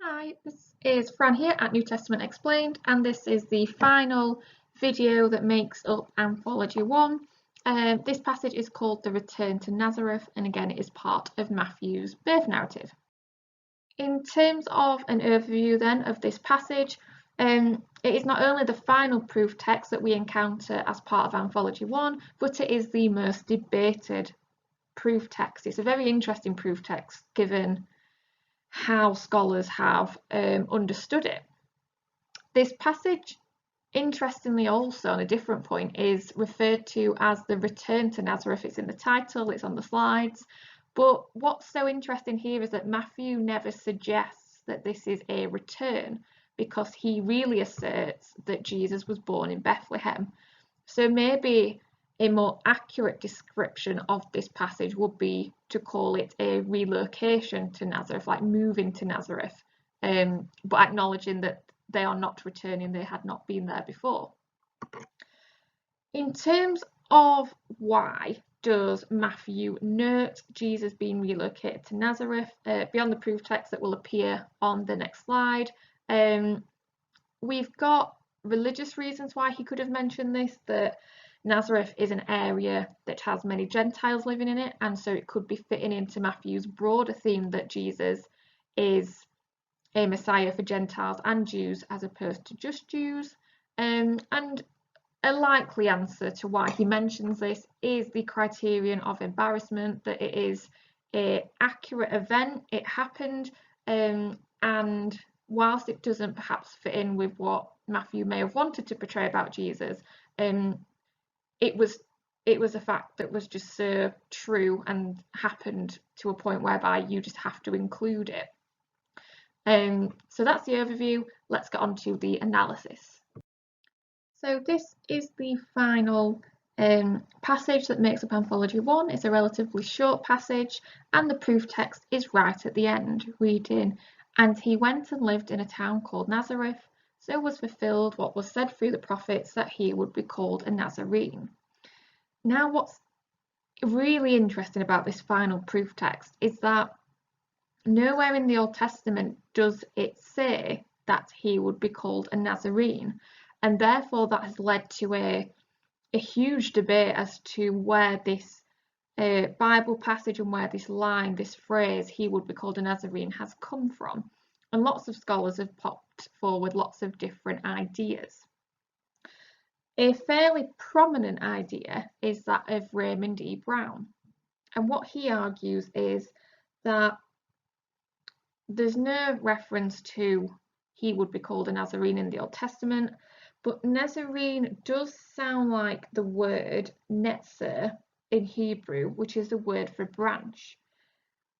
Hi, this is Fran here at New Testament Explained, and this is the final video that makes up Anthology 1. This passage is called The Return to Nazareth, and again it is part of Matthew's birth narrative. In terms of an overview then of this passage, it is not only the final proof text that we encounter as part of Anthology 1, but it is the most debated proof text. It's a very interesting proof text given how scholars have understood it. This passage, interestingly also on a different point, is referred to as the return to Nazareth. It's in the title, it's on the slides, but what's so interesting here is that Matthew never suggests that this is a return, because he really asserts that Jesus was born in Bethlehem. So maybe a more accurate description of this passage would be to call it a relocation to Nazareth, like moving to Nazareth, but acknowledging that they are not returning, they had not been there before. In terms of why does Matthew note Jesus being relocated to Nazareth, beyond the proof text that will appear on the next slide, we've got religious reasons why he could have mentioned this, that Nazareth is an area that has many Gentiles living in it, and so it could be fitting into Matthew's broader theme that Jesus is a Messiah for Gentiles and Jews as opposed to just Jews. And a likely answer to why he mentions this is the criterion of embarrassment, that it is an accurate event, it happened, and whilst it doesn't perhaps fit in with what Matthew may have wanted to portray about Jesus, it was a fact that was just so true and happened to a point whereby you just have to include it. So that's the overview. Let's get on to the analysis. So this is the final passage that makes up Anthology 1. It's a relatively short passage, and the proof text is right at the end, reading, "And he went and lived in a town called Nazareth, so was fulfilled what was said through the prophets, that he would be called a Nazarene." Now, what's really interesting about this final proof text is that nowhere in the Old Testament does it say that he would be called a Nazarene, and therefore that has led to a huge debate as to where this Bible passage and where this line, this phrase, "he would be called a Nazarene," has come from. And lots of scholars have popped forward lots of different ideas. A fairly prominent idea is that of Raymond E. Brown, and what he argues is that there's no reference to he would be called a Nazarene in the Old Testament, but Nazarene does sound like the word netzer in Hebrew, which is the word for branch.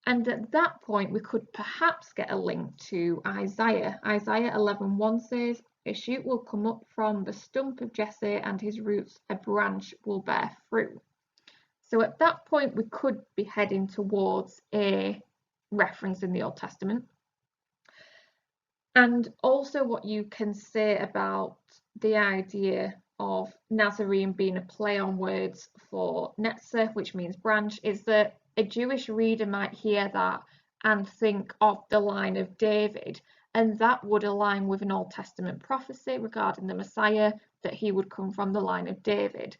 And at that point, we could perhaps get a link to Isaiah. Isaiah 11:1 says, "A shoot will come up from the stump of Jesse, and his roots a branch will bear fruit." So at that point, we could be heading towards a reference in the Old Testament. And also what you can say about the idea of Nazarene being a play on words for netzer, which means branch, is that a Jewish reader might hear that and think of the line of David, and that would align with an Old Testament prophecy regarding the Messiah, that he would come from the line of David.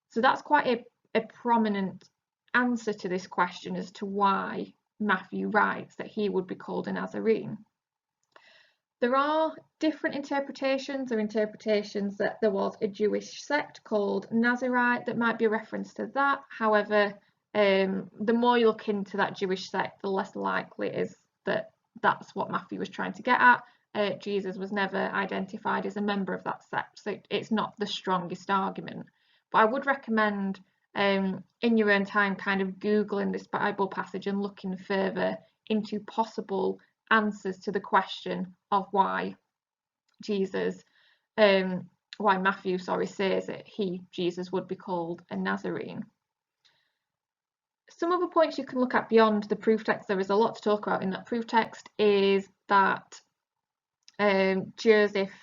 So that's quite a prominent answer to this question as to why Matthew writes that he would be called a Nazarene. There are different interpretations, or interpretations that there was a Jewish sect called Nazarite that might be a reference to that. However, the more you look into that Jewish sect, the less likely it is that that's what Matthew was trying to get at. Jesus was never identified as a member of that sect, so it's not the strongest argument. But I would recommend in your own time kind of Googling this Bible passage and looking further into possible answers to the question of why Matthew says that Jesus would be called a Nazarene. Some other points you can look at beyond the proof text, there is a lot to talk about in that proof text, is that Joseph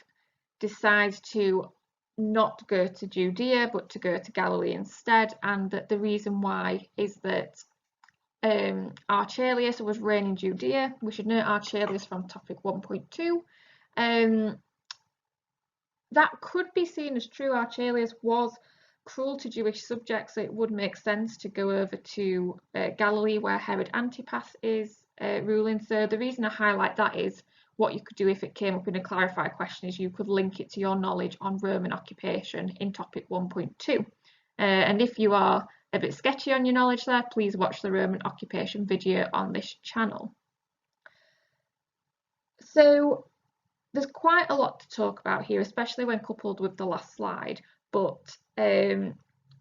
decides to not go to Judea but to go to Galilee instead, and that the reason why is that Archelaus was reigning in Judea. We should note Archelaus from topic 1.2. That could be seen as true. Archelaus was cruel to Jewish subjects, so it would make sense to go over to Galilee, where Herod Antipas is ruling. So the reason I highlight that is what you could do if it came up in a clarify question is you could link it to your knowledge on Roman occupation in topic 1.2. And if you are a bit sketchy on your knowledge there, please watch the Roman occupation video on this channel. So there's quite a lot to talk about here, especially when coupled with the last slide, but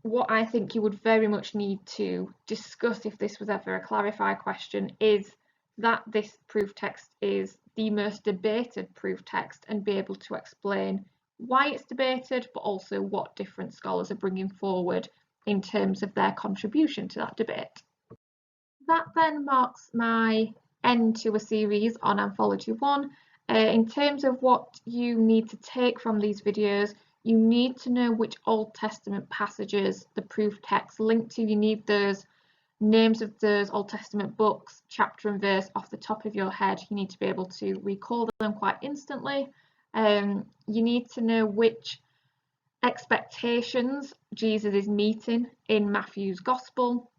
what I think you would very much need to discuss if this was ever a clarify question is that this proof text is the most debated proof text and be able to explain why it's debated, but also what different scholars are bringing forward in terms of their contribution to that debate. That then marks my end to a series on Anthology 1. In terms of what you need to take from these videos, you need to know which Old Testament passages the proof text link to. You need those names of those Old Testament books, chapter and verse off the top of your head. You need to be able to recall them quite instantly. You need to know which expectations Jesus is meeting in Matthew's Gospel.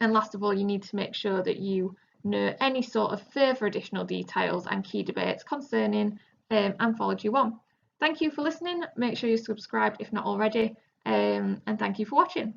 And last of all, you need to make sure that you know any sort of further additional details and key debates concerning Anthology 1. Thank you for listening. Make sure you're subscribed if not already, and thank you for watching.